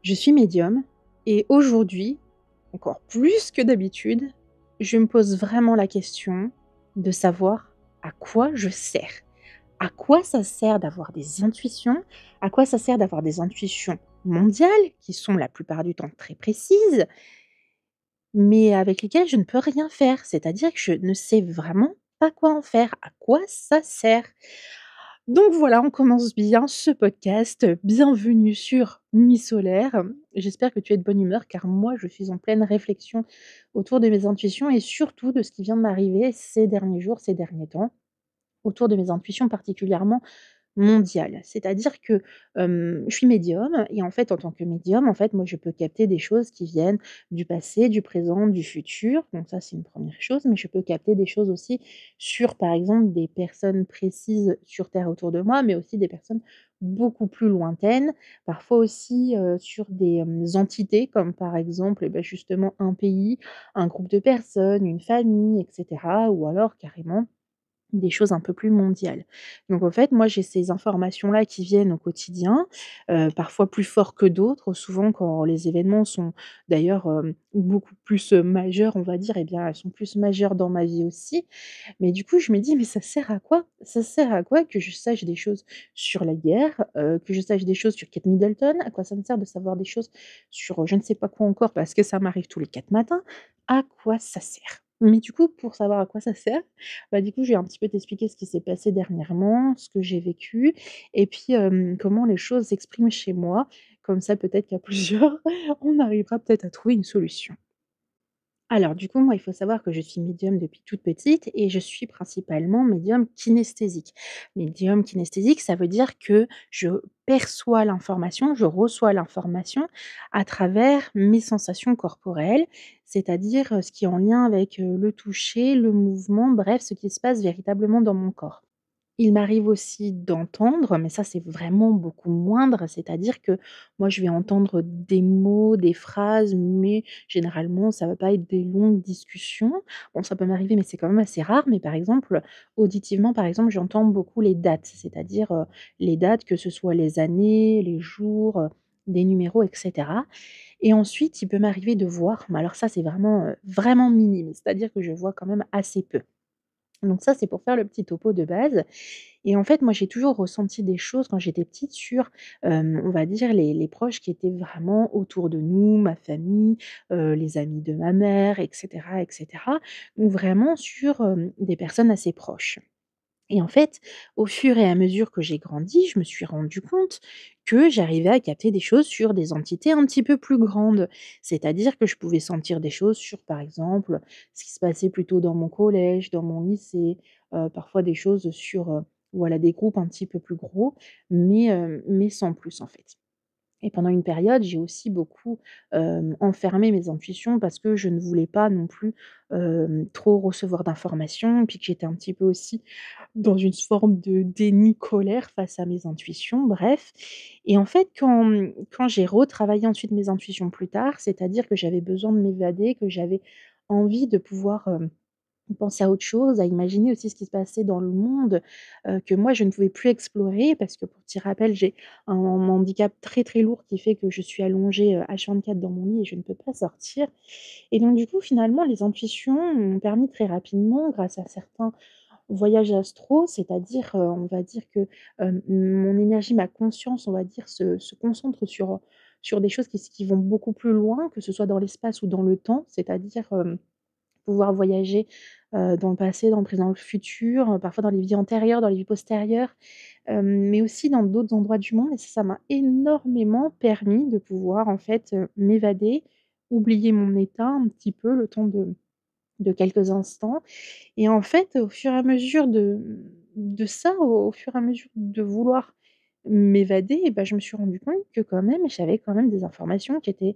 Je suis médium et aujourd'hui, encore plus que d'habitude, je me pose vraiment la question de savoir à quoi je sers. À quoi ça sert d'avoir des intuitions? À quoi ça sert d'avoir des intuitions mondiales, qui sont la plupart du temps très précises, mais avec lesquelles je ne peux rien faire? C'est-à-dire que je ne sais vraiment pas quoi en faire. À quoi ça sert? Donc voilà, on commence bien ce podcast. Bienvenue sur Nuit solaire. J'espère que tu es de bonne humeur car moi je suis en pleine réflexion autour de mes intuitions et surtout de ce qui vient de m'arriver ces derniers jours, ces derniers temps, autour de mes intuitions particulièrement mondiale. C'est-à-dire que, je suis médium et en fait, en tant que médium, en fait, moi, je peux capter des choses qui viennent du passé, du présent, du futur. Donc ça, c'est une première chose, mais je peux capter des choses aussi sur, par exemple, des personnes précises sur terre autour de moi, mais aussi des personnes beaucoup plus lointaines. Parfois aussi, sur des, entités comme, par exemple, et bah, justement un pays, un groupe de personnes, une famille et cetera ou alors carrément des choses un peu plus mondiales. Donc en fait, moi, j'ai ces informations-là qui viennent au quotidien, parfois plus fort que d'autres. Souvent quand les événements sont d'ailleurs, beaucoup plus, majeurs, on va dire, et bien, elles sont plus majeures dans ma vie aussi. Mais du coup, je me dis: «Mais ça sert à quoi? Ça sert à quoi que je sache des choses sur la guerre, que je sache des choses sur Kate Middleton? À quoi ça me sert de savoir des choses sur, je ne sais pas quoi encore parce que ça m'arrive tous les 4 matins? À quoi ça sert?» Mais du coup, pour savoir à quoi ça sert, bah, du coup, je vais un petit peu t'expliquer ce qui s'est passé dernièrement, ce que j'ai vécu et puis, comment les choses s'expriment chez moi. Comme ça, peut-être qu'à plusieurs, on arrivera peut-être à trouver une solution. Alors du coup, moi, il faut savoir que je suis médium depuis toute petite et je suis principalement médium kinesthésique. Médium kinesthésique, ça veut dire que je perçois l'information, je reçois l'information à travers mes sensations corporelles, c'est-à-dire, ce qui est en lien avec, le toucher, le mouvement, bref, ce qui se passe véritablement dans mon corps. Il m'arrive aussi d'entendre, mais ça, c'est vraiment beaucoup moindre, c'est-à-dire que moi, je vais entendre des mots, des phrases, mais généralement, ça va pas être des longues discussions. Bon, ça peut m'arriver, mais c'est quand même assez rare. Mais par exemple, auditivement, par exemple, j'entends beaucoup les dates, c'est-à-dire, les dates, que ce soit les années, les jours, des numéros et cetera et ensuite, il peut m'arriver de voir, mais alors ça, c'est vraiment, vraiment minime, c'est-à-dire que je vois quand même assez peu. Donc ça, c'est pour faire le petit topo de base et en fait, moi, j'ai toujours ressenti des choses quand j'étais petite sur, on va dire les proches qui étaient vraiment autour de nous, ma famille, les amis de ma mère et cetera. Donc vraiment sur, des personnes assez proches. Et en fait, au fur et à mesure que j'ai grandi, je me suis rendu compte que j'arrivais à capter des choses sur des entités un petit peu plus grandes. C'est-à-dire que je pouvais sentir des choses sur, par exemple, ce qui se passait plutôt dans mon collège, dans mon lycée, parfois des choses sur, voilà, des groupes un petit peu plus gros, mais sans plus, en fait. Et pendant une période, j'ai aussi beaucoup, enfermé mes intuitions parce que je ne voulais pas non plus, trop recevoir d'informations, puis que j'étais un petit peu aussi dans une forme de déni colère face à mes intuitions, bref. Et en fait, quand j'ai retravaillé ensuite mes intuitions plus tard, c'est-à-dire que j'avais besoin de m'évader, que j'avais envie de pouvoir, penser à autre chose, à imaginer aussi ce qui se passait dans le monde, que moi je ne pouvais plus explorer parce que pour petit rappel, j'ai un handicap très, très lourd qui fait que je suis allongée, H24 dans mon lit et je ne peux pas sortir et donc du coup, finalement, les intuitions m'ont permis très rapidement, grâce à certains voyages astraux, c'est-à-dire, on va dire que, mon énergie, ma conscience, on va dire, se concentre sur des choses qui vont beaucoup plus loin, que ce soit dans l'espace ou dans le temps, c'est-à-dire, pouvoir voyager, dans le passé, dans le présent, dans le futur, parfois dans les vies antérieures, dans les vies postérieures, mais aussi dans d'autres endroits du monde et ça m'a énormément permis de pouvoir en fait, m'évader, oublier mon état un petit peu le temps de quelques instants et en fait, au fur et à mesure de ça, au fur et à mesure de vouloir m'évader et bah, je me suis rendu compte que quand même, j'avais quand même des informations qui étaient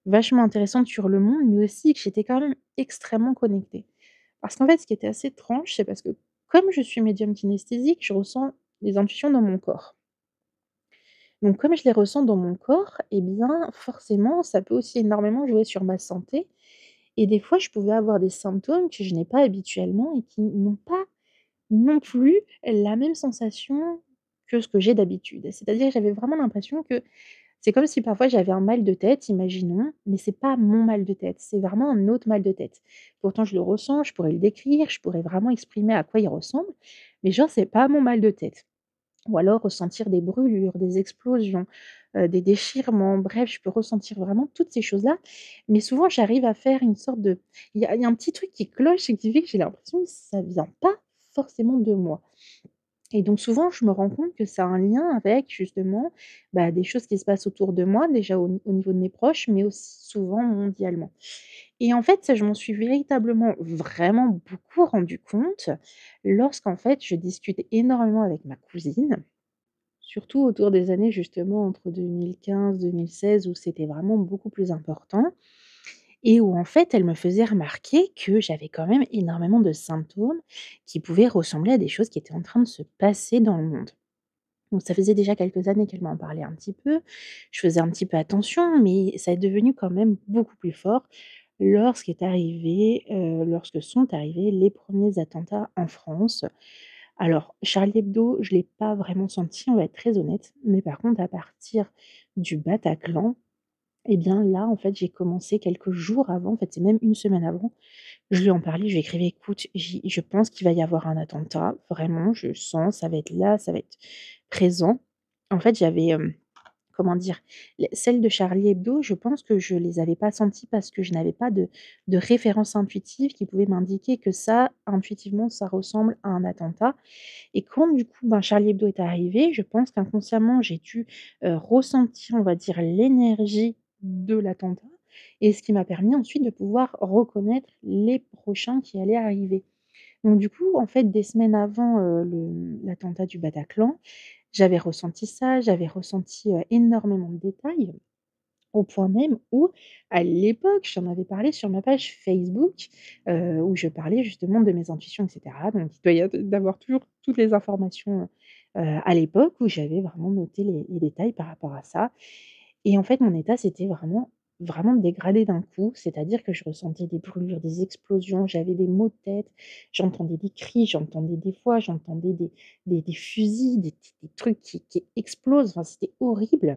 vachement intéressantes sur le monde, mais aussi que j'étais quand même extrêmement connectée. Parce qu'en fait, ce qui était assez étrange, c'est parce que comme je suis médium kinesthésique, je ressens des intuitions dans mon corps. Donc comme je les ressens dans mon corps, eh bien, forcément, ça peut aussi énormément jouer sur ma santé et des fois, je pouvais avoir des symptômes que je n'ai pas habituellement et qui n'ont pas non plus la même sensation que ce que j'ai d'habitude. C'est-à-dire, j'avais vraiment l'impression que C'est comme si parfois j'avais un mal de tête, imaginons, mais c'est pas mon mal de tête, c'est vraiment un autre mal de tête. Pourtant je le ressens, je pourrais le décrire, je pourrais vraiment exprimer à quoi il ressemble, mais genre c'est pas mon mal de tête. Ou alors ressentir des brûlures, des explosions, des déchirements, bref, je peux ressentir vraiment toutes ces choses-là. Mais souvent j'arrive à faire une sorte de il y a un petit truc qui cloche et qui fait que j'ai l'impression que ça vient pas forcément de moi. Et donc souvent, je me rends compte que ça a un lien avec justement, bah, des choses qui se passent autour de moi, déjà au niveau de mes proches, mais aussi souvent mondialement. Et en fait, ça, je m'en suis véritablement, vraiment beaucoup rendu compte lorsqu'en fait, je discute énormément avec ma cousine, surtout autour des années justement entre 2015-2016 où c'était vraiment beaucoup plus important et où en fait, elle me faisait remarquer que j'avais quand même énormément de symptômes qui pouvaient ressembler à des choses qui étaient en train de se passer dans le monde. Donc ça faisait déjà quelques années qu'elle m'en parlait un petit peu. Je faisais un petit peu attention, mais ça est devenu quand même beaucoup plus fort lorsque sont arrivés les premiers attentats en France. Alors Charlie Hebdo, je l'ai pas vraiment senti, on va être très honnête, mais par contre à partir du Bataclan, et bien là, en fait, j'ai commencé quelques jours avant, en fait, c'est même une semaine avant, je lui en parlais, je lui écrivais: «Écoute, je pense qu'il va y avoir un attentat, vraiment, je sens, ça va être là, ça va être présent». En fait, j'avais, comment dire? Les celles de Charlie Hebdo, je pense que je les avais pas senties parce que je n'avais pas de référence intuitive qui pouvait m'indiquer que ça, intuitivement, ça ressemble à un attentat et quand du coup, ben, Charlie Hebdo est arrivé, je pense qu'inconsciemment, j'ai dû, ressentir, on va dire, l'énergie de l'attentat et ce qui m'a permis ensuite de pouvoir reconnaître les prochains qui allaient arriver. Donc du coup, en fait, des semaines avant, l'attentat du Bataclan, j'avais ressenti ça, j'avais ressenti, énormément de détails. Au point même où, à l'époque, j'en avais parlé sur ma page Facebook, où je parlais justement de mes intuitions et cetera. Donc il doit y d'avoir toujours toutes les informations, à l'époque où j'avais vraiment noté les détails par rapport à ça. Et en fait, mon état s'était vraiment, vraiment dégradé d'un coup. C'est-à-dire que je ressentais des brûlures, des explosions, j'avais des maux de tête, j'entendais des cris, j'entendais des voix, j'entendais des fusils, des trucs qui explosent, enfin c'était horrible.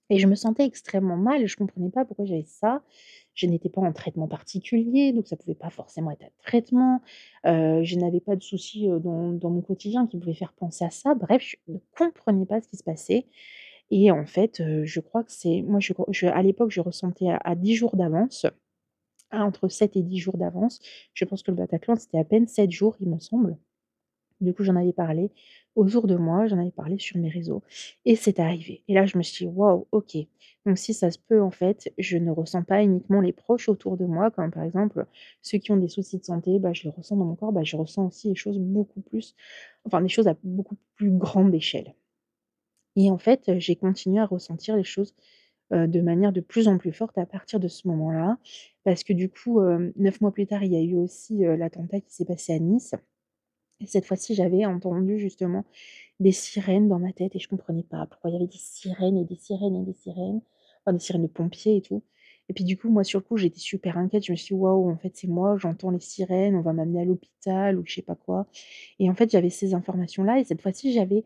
Et je me sentais extrêmement mal, je comprenais pas pourquoi j'avais ça. Je n'étais pas en traitement particulier, donc ça pouvait pas forcément être un traitement. Je n'avais pas de soucis, dans mon quotidien qui pouvaient faire penser à ça. Bref, je ne comprenais pas ce qui se passait et en fait, je crois que c'est moi je à l'époque, je ressentais à 10 jours d'avance, entre 7 et 10 jours d'avance. Je pense que le Bataclan, c'était à peine 7 jours, il me semble. Du coup, j'en avais parlé autour de moi, j'en avais parlé sur mes réseaux et c'est arrivé. Et là, je me suis dit: «Waouh, OK. Donc si ça se peut, en fait, je ne ressens pas uniquement les proches autour de moi, comme par exemple, ceux qui ont des soucis de santé, bah, je les ressens dans mon corps, bah, je ressens aussi les choses beaucoup plus enfin, des choses à beaucoup plus grande échelle». Et en fait, j'ai continué à ressentir les choses, de manière de plus en plus forte à partir de ce moment-là. Parce que du coup, 9 mois plus tard, il y a eu aussi, l'attentat qui s'est passé à Nice. Et cette fois-ci, j'avais entendu justement des sirènes dans ma tête et je comprenais pas pourquoi il y avait des sirènes et des sirènes et des sirènes, enfin des sirènes de pompiers et tout. Et puis du coup, moi sur le coup, j'étais super inquiète. Je me suis dit: «Waouh, en fait, c'est moi, j'entends les sirènes, on va m'amener à l'hôpital» ou je sais pas quoi. Et en fait, j'avais ces informations-là et cette fois-ci, j'avais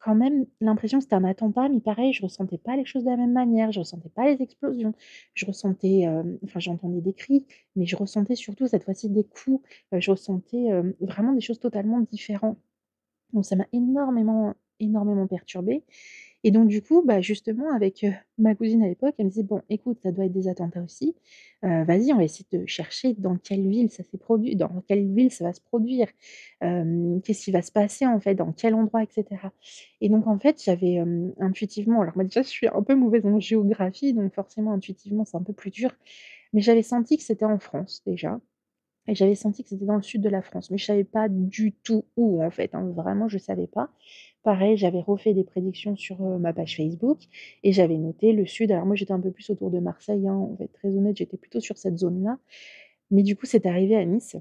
quand même l'impression que c'était un attentat, mais pareil, je ressentais pas les choses de la même manière, je ressentais pas les explosions. Je ressentais, enfin j'entendais des cris, mais je ressentais surtout cette fois-ci des coups, je ressentais, vraiment des choses totalement différentes. Donc ça m'a énormément, énormément perturbée et donc du coup, bah, justement avec, ma cousine à l'époque, elle me disait: «Bon écoute, ça doit être des attentats aussi, vas-y on va essayer de chercher dans quelle ville ça s'est produit, dans quelle ville ça va se produire, qu'est-ce qui va se passer en fait, dans quel endroit et cetera». Et donc en fait, j'avais, intuitivement alors moi déjà je suis un peu mauvaise en géographie, donc forcément intuitivement c'est un peu plus dur, mais j'avais senti que c'était en France déjà. Et j'avais senti que c'était dans le sud de la France, mais je savais pas du tout où en fait, hein, vraiment je savais pas. Pareil, j'avais refait des prédictions sur, ma page Facebook et j'avais noté le sud. Alors moi j'étais un peu plus autour de Marseille, hein, on va être très honnête, j'étais plutôt sur cette zone-là. Mais du coup, c'est arrivé à Nice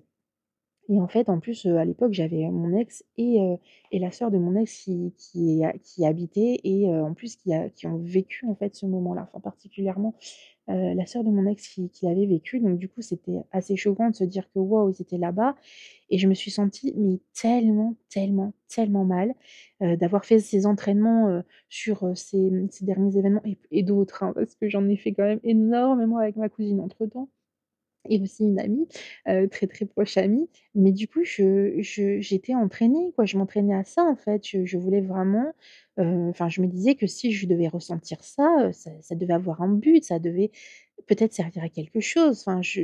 Et en fait, en plus, à l'époque, j'avais mon ex et la sœur de mon ex qui habitait et en plus qui ont vécu, en fait, ce moment-là. Enfin, particulièrement, la sœur de mon ex qui l'avait vécu. Donc du coup, c'était assez choquant de se dire que, waouh, ils étaient là-bas et je me suis sentie, mais tellement, tellement, tellement mal, d'avoir fait ces entraînements, sur, ces derniers événements et d'autres, hein, parce que j'en ai fait quand même énormément avec ma cousine entre-temps. Et aussi une amie, très, très proche amie. Mais du coup, j'étais entraînée, quoi. Je m'entraînais à ça, en fait. Je voulais vraiment, enfin, je me disais que si je devais ressentir ça, ça devait avoir un but, ça devait peut-être servir à quelque chose. Enfin, je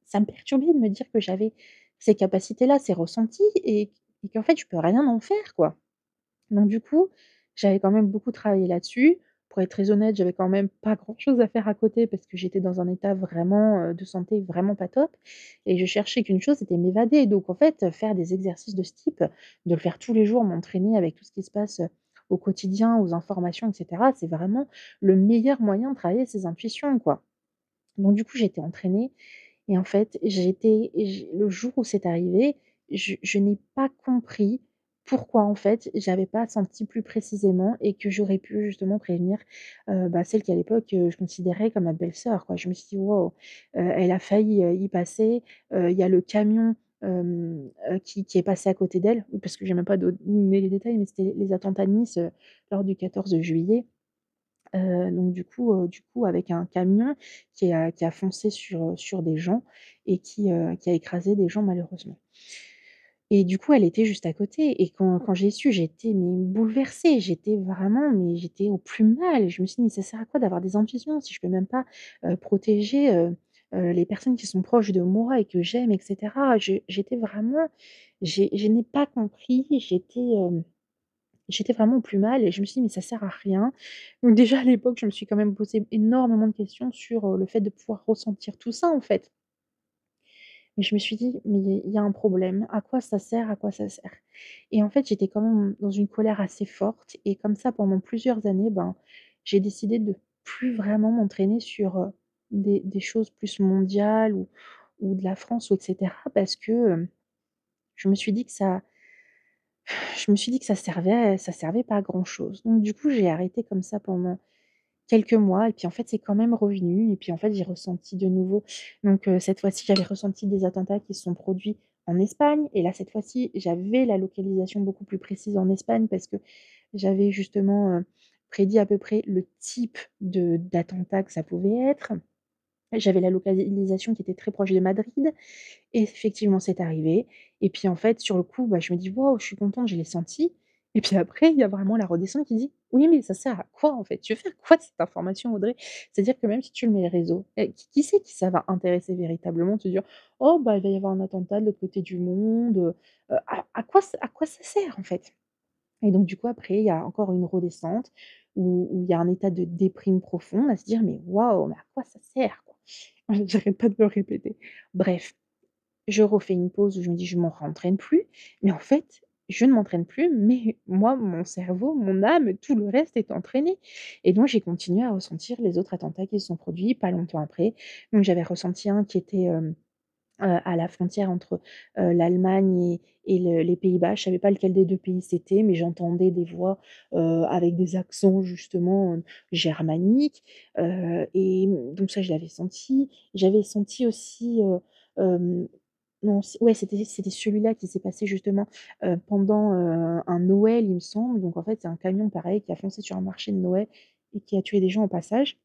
ça me perturbait de me dire que j'avais ces capacités-là, ces ressentis et qu'en fait, je peux rien en faire, quoi. Donc du coup, j'avais quand même beaucoup travaillé là-dessus. Pour être très honnête, j'avais quand même pas grand-chose à faire à côté parce que j'étais dans un état vraiment, de santé vraiment pas top et je cherchais qu'une chose, c'était m'évader. Donc en fait, faire des exercices de ce type, de le faire tous les jours, m'entraîner avec tout ce qui se passe, au quotidien, aux informations et cetera, c'est vraiment le meilleur moyen de travailler ses intuitions, quoi. Donc du coup, j'étais entraînée et en fait, le jour où c'est arrivé, je n'ai pas compris pourquoi, en fait, j'avais pas senti plus précisément et que j'aurais pu justement prévenir, celle qui à l'époque, je considérais comme ma belle-sœur, quoi. Je me suis dit: «Waouh, elle a failli, y passer, il y a le camion, qui est passé à côté d'elle». Oui, parce que j'ai même pas donné les détails, mais c'était les attentats de Nice, lors du 14 juillet. Donc du coup avec un camion qui a foncé sur des gens et qui a écrasé des gens malheureusement. Et du coup, elle était juste à côté et quand j'ai su, j'étais mais bouleversée, j'étais au plus mal. Je me suis dit: «Mais ça sert à quoi d'avoir des ambitions si je peux même pas, protéger, les personnes qui sont proches de moi et que j'aime et cetera?» J'étais vraiment je n'ai pas compris, j'étais vraiment plus mal et je me suis dit: «Mais ça sert à rien». Donc déjà à l'époque, je me suis quand même posé énormément de questions sur, le fait de pouvoir ressentir tout ça, en fait. Mais je me suis dit: «Mais il y a un problème. À quoi ça sert? À quoi ça sert?» Et en fait, j'étais quand même dans une colère assez forte et comme ça pendant plusieurs années, ben, j'ai décidé de plus vraiment m'entraîner sur, des choses plus mondiales ou de la France ou et cetera parce que, je me suis dit que ça ça servait pas à grand chose. Donc du coup, j'ai arrêté comme ça pendant quelques mois et puis en fait, c'est quand même revenu et puis en fait, j'ai ressenti de nouveau donc cette fois-ci, j'avais ressenti des attentats qui se sont produits en Espagne et là, cette fois-ci, j'avais la localisation beaucoup plus précise en Espagne parce que j'avais justement, prédit à peu près le type de d'attentat que ça pouvait être. J'avais la localisation qui était très proche de Madrid et effectivement, c'est arrivé et puis, en fait, sur le coup, bah, je me dis: «Waouh, je suis contente, je l'ai senti» et puis après, il y a vraiment la redescente qui dit: «Oui, mais ça sert à quoi, en fait? Tu veux faire quoi de cette information, Audrey?» C'est-à-dire que même si tu le mets les réseaux, qui c'est qui ça va intéresser véritablement? De se dire: «Oh, bah, il va y avoir un attentat de l'autre côté du monde», à quoi ça sert, en fait? Et donc du coup, après, il y a encore une redescente où il y a un état de déprime profonde à se dire: «Mais waouh, mais à quoi ça sert, quoi?» J'arrête pas de me répéter. Bref, je refais une pause où je me dis: «Je m'en rentraîne plus», mais en fait, je ne m'entraîne plus, mais moi, mon cerveau, mon âme, tout le reste est entraîné et donc j'ai continué à ressentir les autres attentats qui se sont produits pas longtemps après. Donc j'avais ressenti un qui était, à la frontière entre, l'Allemagne et les Pays-Bas. Je savais pas lequel des 2 pays c'était, mais j'entendais des voix, avec des accents justement, germaniques, donc ça je l'avais senti. J'avais senti aussi, non, ouais, c'était celui-là qui s'est passé justement, pendant, un Noël, il me semble. Donc en fait, c'est un camion pareil qui a foncé sur un marché de Noël et qui a tué des gens au passage.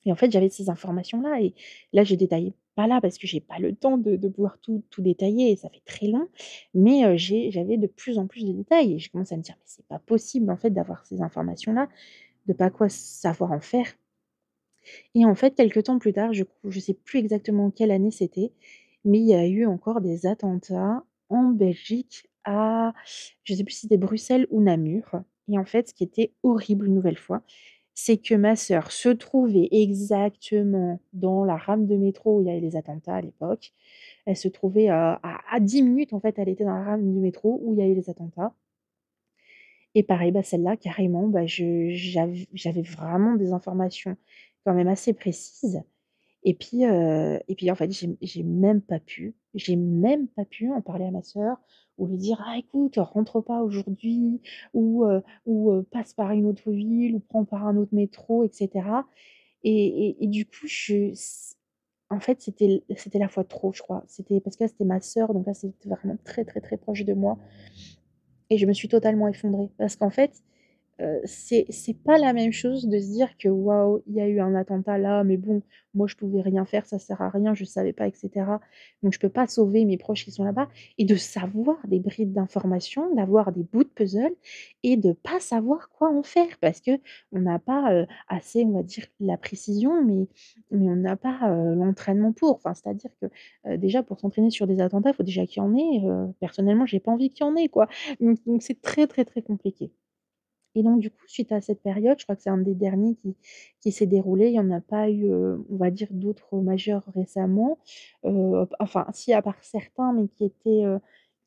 Et en fait, j'avais ces informations-là et là, j'ai détaillé pas là parce que j'ai pas le temps de pouvoir tout détailler et ça fait très long. Mais, j'avais de plus en plus de détails et je commence à me dire: «Mais c'est pas possible en fait d'avoir ces informations-là, de pas quoi savoir en faire». Et en fait, quelque temps plus tard, je sais plus exactement quelle année c'était, mais il y a eu encore des attentats en Belgique à je sais plus si c'était Bruxelles ou Namur. Et en fait, ce qui était horrible une nouvelle fois, c'est que ma sœur se trouvait exactement dans la rame de métro où il y avait les attentats à l'époque. Elle se trouvait, à 10 minutes en fait, elle était dans la rame du métro où il y a eu les attentats. Et pareil, bah, celle-là carrément, bah, j'avais vraiment des informations quand même assez précises et puis en fait, j'ai même pas pu. J'ai même pas pu en parler à ma sœur ou lui dire: «Ah écoute, rentre pas aujourd'hui» ou «Passe par une autre ville ou prends par un autre métro» et cetera et du coup, en fait, c'était la fois de trop, je crois. C'était parce que là, c'était ma sœur, donc là, c'était vraiment très, très, très proche de moi et je me suis totalement effondrée parce qu'en fait, c'est pas la même chose de se dire que: «Waouh, il y a eu un attentat là, mais bon, moi je pouvais rien faire, ça sert à rien, je savais pas et cetera, donc je peux pas sauver mes proches qui sont là-bas» et de savoir des bribes d'informations, d'avoir des bouts de puzzle et de pas savoir quoi en faire parce qu'on n'a pas, assez, on va dire, la précision, mais on n'a pas, l'entraînement pour. Enfin, c'est-à-dire que, déjà pour s'entraîner sur des attentats, il faut déjà qu'il y en ait, personnellement, j'ai pas envie qu'il y en ait, quoi, donc c'est très, très, très compliqué. Et donc du coup, suite à cette période, je crois que c'est un des derniers qui s'est déroulé, il y en a pas eu, on va dire d'autres majeurs récemment. Enfin si, à part certains, mais qui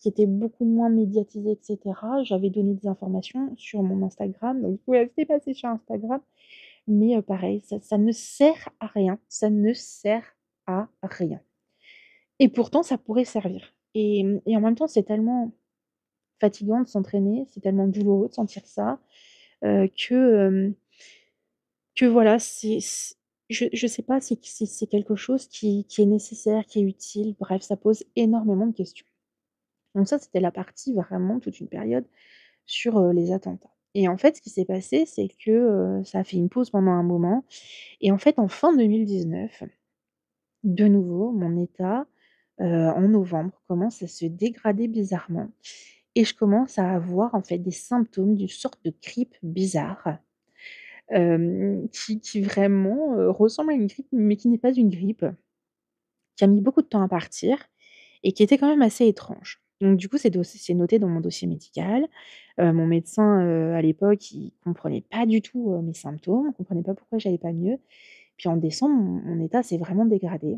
étaient beaucoup moins médiatisés et cetera. J'avais donné des informations sur mon Instagram, donc ouais, c'est passé sur Instagram, mais pareil, ça ne sert à rien, ça ne sert à rien et pourtant ça pourrait servir et en même temps, c'est tellement fatigant de s'entraîner, c'est tellement douloureux de sentir ça, que, que voilà, je sais pas si c'est quelque chose qui est nécessaire, qui est utile, bref, ça pose énormément de questions. Donc ça, c'était la partie vraiment toute une période sur, les attentats et en fait, ce qui s'est passé, c'est que, ça a fait une pause pendant un moment et en fait, en fin 2019, de nouveau, mon état, en novembre, commence à se dégrader bizarrement et je commence à avoir, en fait, des symptômes d'une sorte de grippe bizarre. Qui vraiment, ressemble à une grippe, mais qui n'est pas une grippe, qui a mis beaucoup de temps à partir et qui était quand même assez étrange. Donc du coup, c'est noté dans mon dossier médical. Mon médecin, à l'époque, il comprenait pas du tout, mes symptômes, comprenait pas pourquoi j'allais pas mieux. Puis en décembre, mon état s'est vraiment dégradé,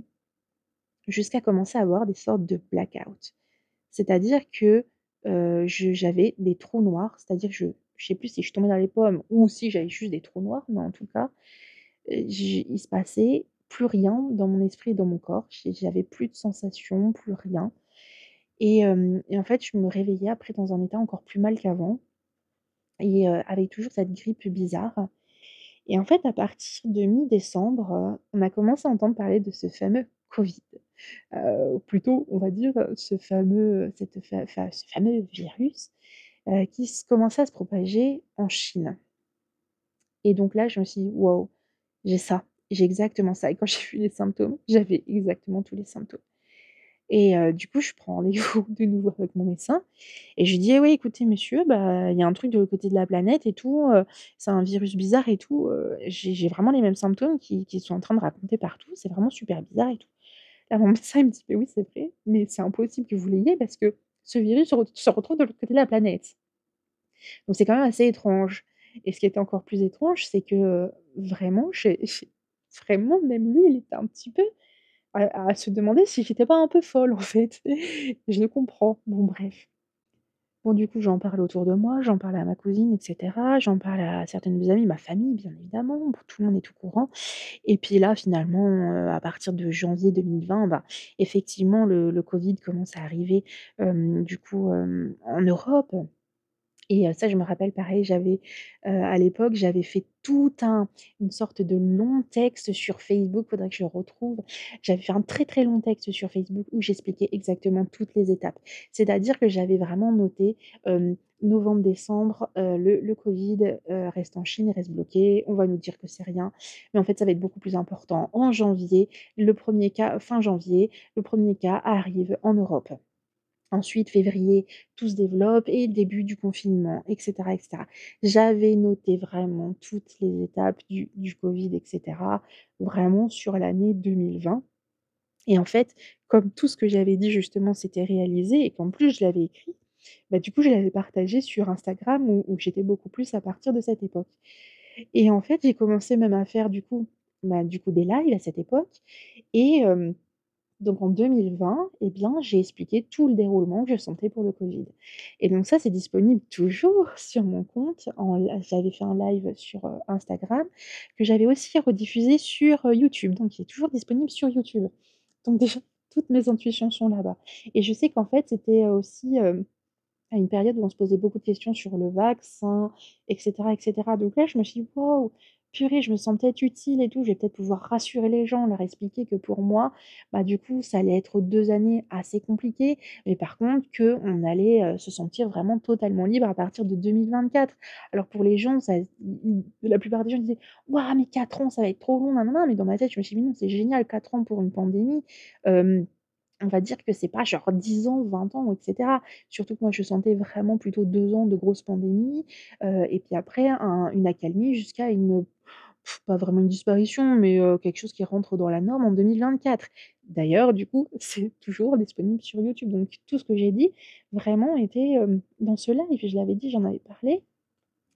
jusqu'à commencer à avoir des sortes de black-out. C'est-à-dire que, j'avais des trous noirs, c'est-à-dire que je sais plus si je tombais dans les pommes ou si j'avais juste des trous noirs, mais en tout cas, il se passait plus rien dans mon esprit et dans mon corps. J'avais plus de sensations, plus rien et en fait, je me réveillais après dans un état encore plus mal qu'avant et avec toujours cette grippe bizarre et en fait, à partir de mi-décembre, on a commencé à entendre parler de ce fameux Covid. Ou plutôt, on va dire, ce fameux virus, qui commençait à se propager en Chine et donc là, je me suis dit: «Waouh, j'ai ça, j'ai exactement ça» et quand j'ai vu les symptômes, j'avais exactement tous les symptômes et du coup, je prends rendez-vous de nouveau avec mon médecin et je lui dis: «Eh oui, écoutez monsieur, bah, il y a un truc de l'autre côté de la planète et tout, c'est un virus bizarre et tout, j'ai vraiment les mêmes symptômes qui sont en train de raconter partout, c'est vraiment super bizarre et tout». Là, mon médecin, il me dit: «Mais oui, c'est vrai, mais c'est impossible que vous l'ayez parce que ce virus se retrouve de l'autre côté de la planète». Donc c'est quand même assez étrange et ce qui était encore plus étrange, c'est que, vraiment, j'ai vraiment même lui, il était un petit peu à se demander si j'étais pas un peu folle, en fait. Je le comprends. Bon bref. Bon du coup, j'en parle autour de moi, j'en parle à ma cousine et cetera, j'en parle à certaines de mes amies, ma famille bien évidemment, bon tout le monde est au courant et puis là finalement, à partir de janvier 2020, bah, effectivement le covid commence à arriver, du coup, en Europe. Et ça, je me rappelle pareil, à l'époque, j'avais fait tout une sorte de long texte sur Facebook, faudrait que je le retrouve. J'avais fait un très, très long texte sur Facebook où j'expliquais exactement toutes les étapes. C'est-à-dire que j'avais vraiment noté, novembre-décembre, le covid, reste en Chine, il reste bloqué. On va nous dire que c'est rien, mais en fait, ça va être beaucoup plus important. En janvier, le premier cas fin janvier, le premier cas arrive en Europe. Ensuite, février, tout se développe et début du confinement et cetera et cetera. J'avais noté vraiment toutes les étapes du covid et cetera, vraiment sur l'année 2020 et en fait, comme tout ce que j'avais dit justement s'était réalisé et qu'en plus je l'avais écrit, bah, du coup, je l'avais partagé sur Instagram où j'étais beaucoup plus à partir de cette époque et en fait, j'ai commencé même à faire du coup des lives à cette époque et donc en 2020 et bien, j'ai expliqué tout le déroulement que je sentais pour le covid et donc ça, c'est disponible toujours sur mon compte j'avais fait un live sur, Instagram que j'avais aussi rediffusé sur, YouTube, donc il est toujours disponible sur YouTube. Donc déjà, toutes mes intuitions sont là-bas et je sais qu'en fait, c'était, aussi, à une période où on se posait beaucoup de questions sur le vaccin et cetera. Donc là, je me suis dit: «Waouh, purée, je me sens peut-être utile et tout, je vais peut-être pouvoir rassurer les gens, leur expliquer que pour moi, bah, du coup, ça allait être 2 années assez compliquées, mais par contre qu'on allait, se sentir vraiment totalement libre à partir de 2024». Alors pour les gens, ça la plupart des gens disaient: «Waouh, mais 4 ans, ça va être trop long, nin mais dans ma tête, je me suis dit: «Non, c'est génial 4 ans pour une pandémie». Hem on va dire que c'est pas genre 10 ans, 20 ans et cetera. Surtout que moi je sentais vraiment plutôt 2 ans de grosse pandémie, et puis après une accalmie jusqu'à une pas vraiment une disparition, mais quelque chose qui rentre dans la norme en 2024. D'ailleurs, du coup, c'est toujours disponible sur YouTube, donc tout ce que j'ai dit vraiment était, dans ce live. Je l'avais dit, j'en avais parlé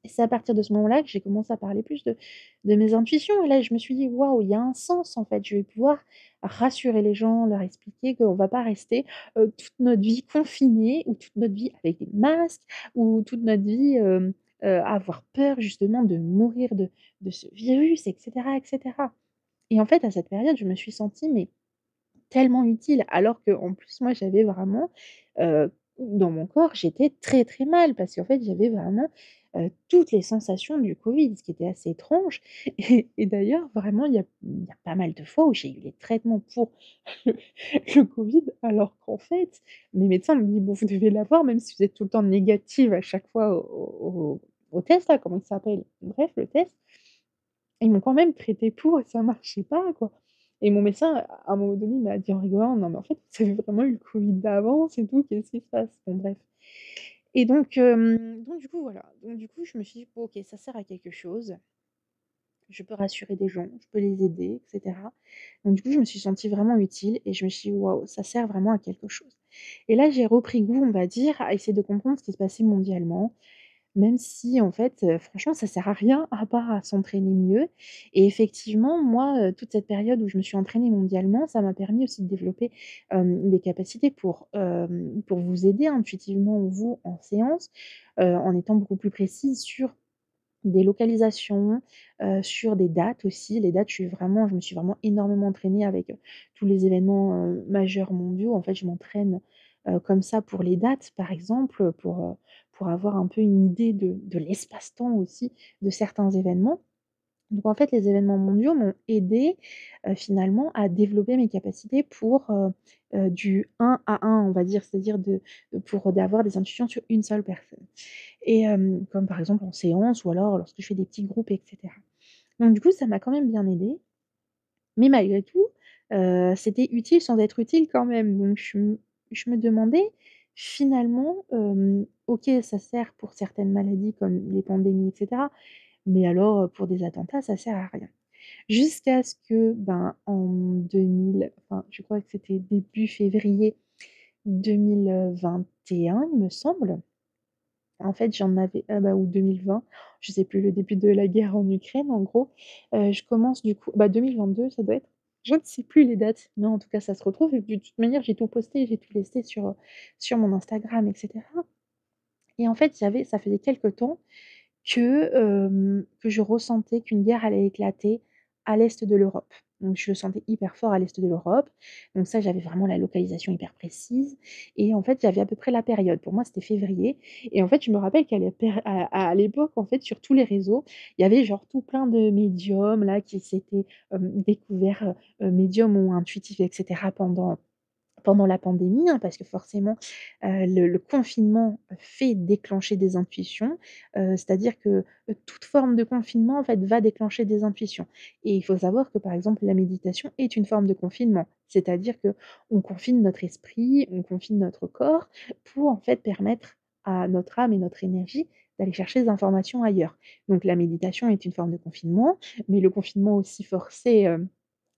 et c'est à partir de ce moment-là que j'ai commencé à parler plus de mes intuitions et là, je me suis dit: «Waouh, il y a un sens en fait». Je vais pouvoir rassurer les gens, leur expliquer qu'on va pas rester, toute notre vie confinés ou toute notre vie avec des masques ou toute notre vie, à avoir peur justement de mourir de ce virus et cetera et en fait, à cette période, je me suis sentie mais tellement utile, alors qu'en plus, moi, j'avais vraiment, dans mon corps, j'étais très, très mal parce qu'en fait, j'avais vraiment, toutes les sensations du Covid, ce qui était assez étrange et d'ailleurs, vraiment, il y a pas mal de fois où j'ai eu les traitements pour le le Covid, alors qu'en fait, mes médecins me disent: «Bon, vous devez l'avoir même si vous êtes tout le temps négative à chaque fois au test là», comment il s'appelle? Bref, le test. Ils m'ont quand même traité pour et ça marchait pas, quoi et mon médecin, à un moment donné, il m'a dit en rigolant: «Non, mais en fait, vous avez vraiment eu le Covid d'avance et tout, qu'est-ce qui se passe?» Bon bref et donc du coup, voilà. Donc du coup, je me suis dit: «Bon OK, ça sert à quelque chose. Je peux rassurer des gens, je peux les aider et cetera». Donc du coup, je me suis sentie vraiment utile et je me suis dit: «Waouh, ça sert vraiment à quelque chose» et là, j'ai repris goût, on va dire, à essayer de comprendre ce qui se passait mondialement. Même si en fait, franchement ça sert à rien à part à s'entraîner mieux et effectivement moi, toute cette période où je me suis entraînée mondialement, ça m'a permis aussi de développer, des capacités pour vous aider intuitivement vous en séance, en étant beaucoup plus précise sur des localisations, sur des dates aussi. Les dates, je me suis vraiment énormément entraînée avec, tous les événements, majeurs mondiaux. En fait, je m'entraîne, comme ça pour les dates, par exemple, pour avoir un peu une idée de l'espace-temps aussi de certains événements. Donc en fait, les événements mondiaux m'ont aidée, finalement à développer mes capacités pour, du 1 à 1, on va dire, c'est-à-dire pour d'avoir des intuitions sur une seule personne et comme par exemple en séance ou alors lorsque je fais des petits groupes et cetera. Donc du coup, ça m'a quand même bien aidée, mais malgré tout, c'était utile sans être utile quand même. Donc je me demandais finalement, OK, ça sert pour certaines maladies comme les pandémies et cetera, mais alors, pour des attentats, ça sert à rien. Jusqu'à ce que, ben, en 2000 enfin, je crois que c'était début février 2021, il me semble. En fait, j'en avais bah, ou 2020, je sais plus, le début de la guerre en Ukraine, en gros. Je commence du coup 2022, ça doit être. Je ne sais plus les dates, mais en tout cas, ça se retrouve et de toute manière, j'ai tout posté, j'ai tout listé sur mon Instagram et cetera et en fait, ça faisait quelque temps que je ressentais qu'une guerre allait éclater à l'est de l'Europe. Donc je le sentais hyper fort à l'est de l'Europe. Donc ça, j'avais vraiment la localisation hyper précise et en fait, j'avais à peu près la période. Pour moi, c'était février et en fait, je me rappelle qu'à l'épé à l'époque, en fait, sur tous les réseaux, il y avait genre tout plein de médiums là qui s'étaient, découverts, médiums ou intuitifs et cetera pendant la pandémie, hein, parce que forcément, le confinement fait déclencher des intuitions, c'est-à-dire que, toute forme de confinement, en fait, va déclencher des intuitions et il faut savoir que, par exemple, la méditation est une forme de confinement. C'est-à-dire qu'on confine notre esprit, on confine notre corps pour, en fait, permettre à notre âme et notre énergie d'aller chercher des informations ailleurs. Donc la méditation est une forme de confinement, mais le confinement aussi forcé,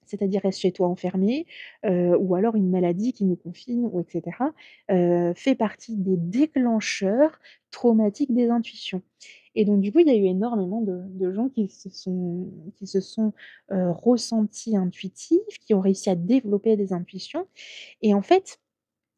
c'est-à-dire reste chez toi enfermé, ou alors une maladie qui nous confine ou et cetera, fait partie des déclencheurs traumatiques des intuitions et donc du coup, il y a eu énormément de gens qui se sont, ressentis intuitifs, qui ont réussi à développer des intuitions et en fait,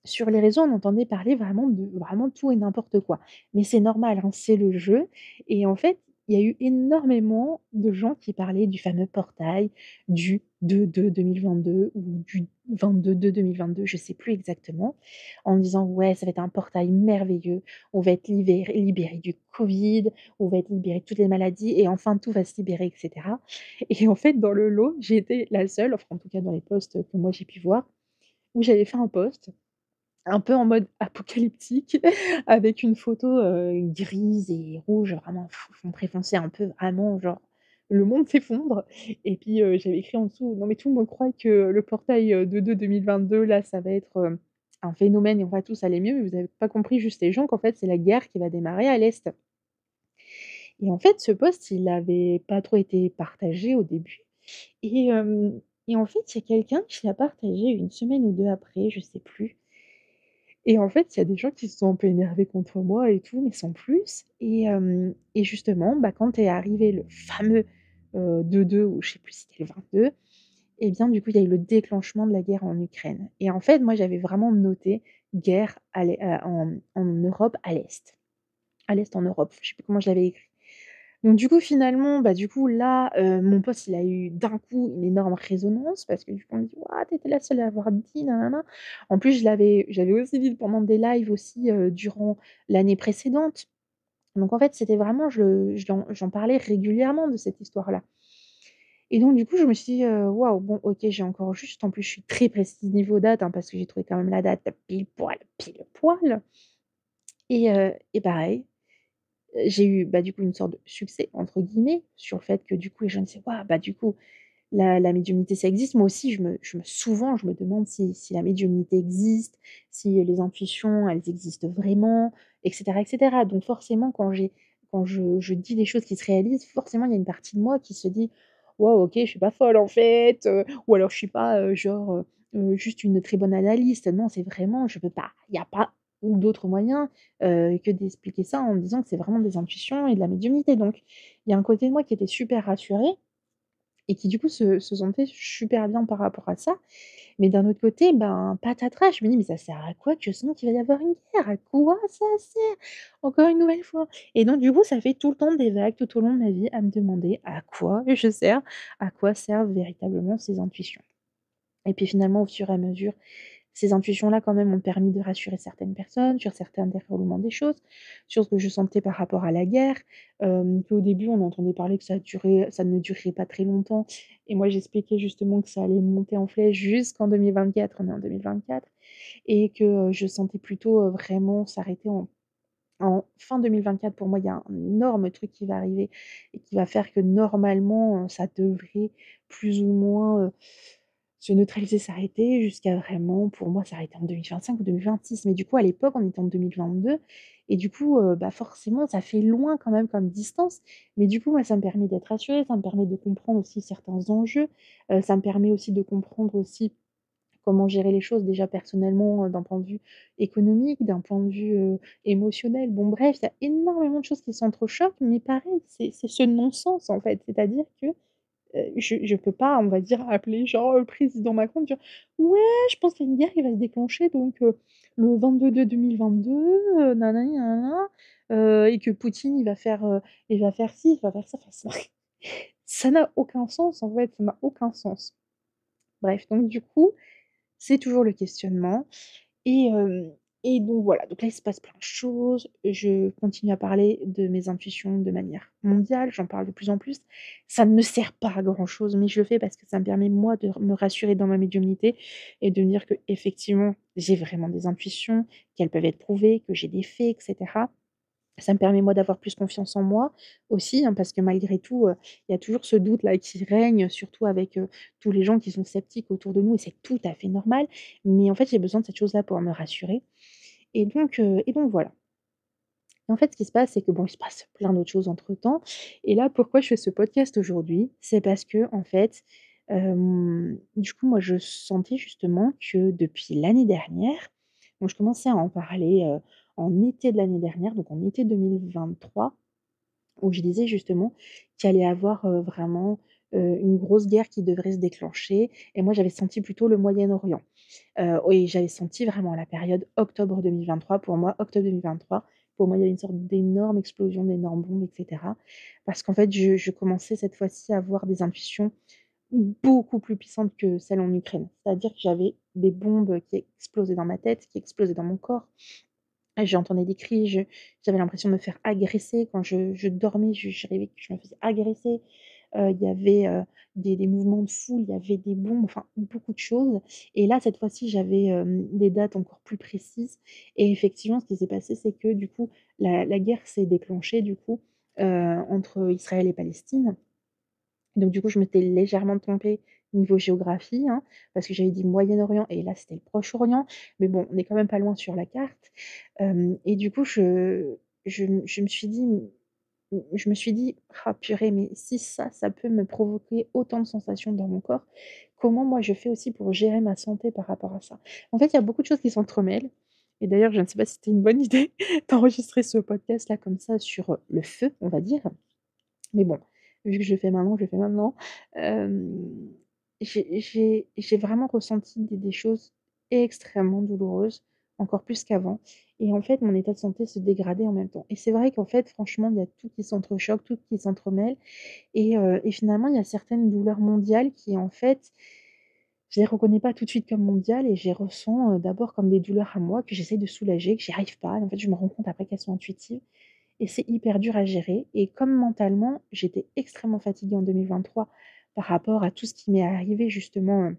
sur les réseaux, on entendait parler vraiment de vraiment tout et n'importe quoi. Mais c'est normal, hein, c'est le jeu et en fait, il y a eu énormément de gens qui parlaient du fameux portail du 2/2/2022 ou du 22/2/2022, je sais plus exactement, en disant: «Ouais, ça va être un portail merveilleux, on va être libéré du Covid, on va être libéré de toutes les maladies et enfin tout va se libérer» et cetera. Et en fait, dans le lot, j'ai été la seule, enfin en tout cas dans les posts que moi j'ai pu voir, où j'avais fait un post un peu en mode apocalyptique avec une photo, grise et rouge, vraiment fond très foncé, un peu vraiment genre le monde s'effondre et puis, j'avais écrit en dessous: «Non mais tout le monde croit que le portail, de 2022 là, ça va être, un phénomène et on va tous aller mieux, mais vous avez pas compris juste les gens qu'en fait c'est la guerre qui va démarrer à l'est». Et en fait, ce post, il avait pas trop été partagé au début et en fait, il y a quelqu'un qui l'a partagé une semaine ou 2 après, je sais plus. Et en fait, il y a des gens qui se sont un peu énervés contre moi et tout, mais sans plus. Et justement, bah, quand est arrivé le fameux, 2-2 ou je sais plus si c'était le 22, et bien, du coup, il y a eu le déclenchement de la guerre en Ukraine. Et en fait, moi, j'avais vraiment noté guerre en Europe à l'Est. À l'Est en Europe, je sais plus comment je l'avais écrit. Donc du coup, finalement, bah, du coup, là, mon poste, il a eu d'un coup une énorme résonance parce que du coup, on me dit: «Waouh, tu étais la seule à l'avoir dit, nin-nin-nin». En plus, j'avais aussi dit pendant des lives aussi, durant l'année précédente. Donc en fait, c'était vraiment j'en parlais régulièrement de cette histoire-là. Et donc du coup, je me suis dit: «Waouh, bon OK, j'ai encore juste» en plus, je suis très précise niveau date, hein, parce que j'ai trouvé quand même la date pile poil. Et pareil, j'ai eu, bah, du coup, une sorte de «succès» entre guillemets sur le fait que du coup, les gens disaient: «Waouh, bah, du coup, la médiumnité ça existe». Moi aussi, souvent, je me demande si la médiumnité existe, si les intuitions, elles existent vraiment et cetera et cetera. Donc forcément, quand je dis des choses qui se réalisent, forcément, il y a une partie de moi qui se dit: «Waouh, OK, je suis pas folle en fait, ou alors je suis pas, genre, juste une très bonne analyste». Non, c'est vraiment je peux pas. Il y a pas ou d'autres moyens, que d'expliquer ça en me disant que c'est vraiment des intuitions et de la médiumnité. Donc il y a un côté de moi qui était super rassuré et qui du coup se sentait super bien par rapport à ça. Mais d'un autre côté, ben, patatras, je me dis: «Mais ça sert à quoi que je sens qu'il va y avoir une guerre? À quoi ça sert?» Encore une nouvelle fois. Et donc du coup, ça fait tout le temps des vagues tout au long de ma vie à me demander à quoi je sers, à quoi servent véritablement ces intuitions. Et puis finalement, au fur et à mesure, ces intuitions-là, quand même, ont permis de rassurer certaines personnes sur certains déroulements des choses, sur ce que je sentais par rapport à la guerre, qu'au début, on entendait parler que ça ne durerait pas très longtemps et moi, j'expliquais justement que ça allait monter en flèche jusqu'en 2024, on est en 2024 et que, je sentais plutôt, vraiment s'arrêter en fin 2024. Pour moi, il y a un énorme truc qui va arriver et qui va faire que normalement, ça devrait plus ou moins, se neutraliser, s'arrêter jusqu'à vraiment, pour moi, s'arrêter en 2025 ou 2026. Mais du coup, à l'époque, on était en 2022 et du coup, bah, forcément, ça fait loin quand même comme distance. Mais du coup, moi, ça me permet d'être rassurée, ça me permet de comprendre aussi certains enjeux, ça me permet aussi de comprendre aussi comment gérer les choses déjà personnellement, d'un point de vue économique, d'un point de vue, émotionnel. Bon bref, il y a énormément de choses qui s'entrechoquent, mais pareil, c'est ce non-sens, en fait. C'est-à-dire que je peux pas, on va dire, appeler genre, le président Macron, dire: «Ouais, je pense qu'il y a une guerre qui va se déclencher donc le 22/2/2022, nanani nanana, et que Poutine il va faire ci, il va faire ça». Enfin, ça n'a aucun sens, en fait, ça n'a aucun sens. Bref, donc du coup, c'est toujours le questionnement et donc voilà, donc là, il se passe plein de choses. Je continue à parler de mes intuitions de manière mondiale, j'en parle de plus en plus. Ça ne sert pas à grand chose, mais je le fais parce que ça me permet, moi, de me rassurer dans ma médiumnité et de me dire qu'effectivement, j'ai vraiment des intuitions, qu'elles peuvent être prouvées, que j'ai des faits et cetera. Ça me permet, moi, d'avoir plus confiance en moi aussi, hein, parce que malgré tout, il y a toujours ce doute-là qui règne, surtout avec, tous les gens qui sont sceptiques autour de nous et c'est tout à fait normal. Mais en fait, j'ai besoin de cette chose-là pour me rassurer et donc voilà. Et en fait, ce qui se passe, c'est que bon, il se passe plein d'autres choses entre-temps et là, pourquoi je fais ce podcast aujourd'hui? C'est parce que en fait, du coup, moi, je sentais justement que depuis l'année dernière, donc je commençais à en parler, en été de l'année dernière, donc en été 2023, où je disais justement qu'il allait y avoir, vraiment, une grosse guerre qui devrait se déclencher et moi, j'avais senti plutôt le Moyen-Orient. Oui, j'avais senti vraiment la période octobre 2023, pour moi, octobre 2023, Pour moi, il y avait une sorte d'énorme explosion, d'énorme bombe et cetera. Parce qu'en fait, je commençais cette fois-ci à avoir des intuitions beaucoup plus puissantes que celles en Ukraine. C'est-à-dire que j'avais des bombes qui explosaient dans ma tête, qui explosaient dans mon corps. J'entendais des cris, j'avais l'impression de me faire agresser quand je dormais, je rêvais que je me faisais agresser. Il y avait, des mouvements de foule, il y avait des bombes, enfin beaucoup de choses et là, cette fois-ci, j'avais, des dates encore plus précises et effectivement, ce qui s'est passé, c'est que du coup, la guerre s'est déclenchée du coup, entre Israël et Palestine. Donc du coup, je m'étais légèrement trompée niveau géographie, hein, parce que j'avais dit Moyen-Orient et là, c'était le Proche-Orient. Mais bon, on est quand même pas loin sur la carte. Et du coup, je me suis dit, je me suis dit: «Ah purée, mais si ça peut me provoquer autant de sensations dans mon corps, comment moi je fais aussi pour gérer ma santé par rapport à ça?» En fait, il y a beaucoup de choses qui s'entremêlent et d'ailleurs, je ne sais pas si c'était une bonne idée d'enregistrer ce podcast-là comme ça sur, le feu, on va dire. Mais bon, vu que je le fais maintenant, je le fais maintenant. Hem, j'ai vraiment ressenti des choses extrêmement douloureuses, encore plus qu'avant et en fait, mon état de santé se dégradait en même temps et c'est vrai qu'en fait, franchement, il y a tout qui s'entrechoque, tout qui s'entremêle et finalement, il y a certaines douleurs mondiales qui, en fait, je les reconnais pas tout de suite comme mondiales et je les ressens, d'abord comme des douleurs à moi que j'essaye de soulager, que j'y arrive pas et en fait, je me rends compte après qu'elles sont intuitives et c'est hyper dur à gérer et comme mentalement, j'étais extrêmement fatiguée en 2023 par rapport à tout ce qui m'est arrivé justement,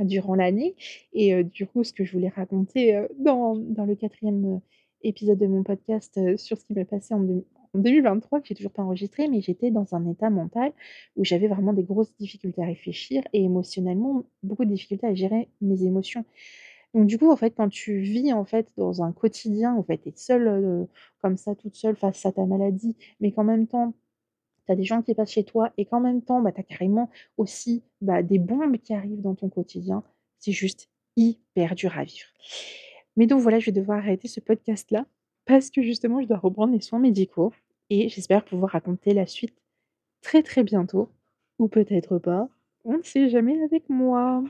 durant l'année et du coup, ce que je voulais raconter, dans le quatrième épisode de mon podcast, sur ce qui m'est passé en 2023 que j'ai toujours pas enregistré, mais j'étais dans un état mental où j'avais vraiment des grosses difficultés à réfléchir et émotionnellement, beaucoup de difficultés à gérer mes émotions. Donc du coup, en fait, quand tu vis, en fait, dans un quotidien, en fait, tu es seule, comme ça, toute seule face à ta maladie, mais qu'en même temps, tu as des gens qui passent chez toi et qu'en même temps, bah, tu as carrément aussi, bah, des bombes qui arrivent dans ton quotidien, c'est juste hyper dur à vivre. Mais donc voilà, je vais devoir arrêter ce podcast-là parce que justement, je dois reprendre les soins médicaux et j'espère pouvoir raconter la suite très, très bientôt ou peut-être pas, on ne sait jamais avec moi.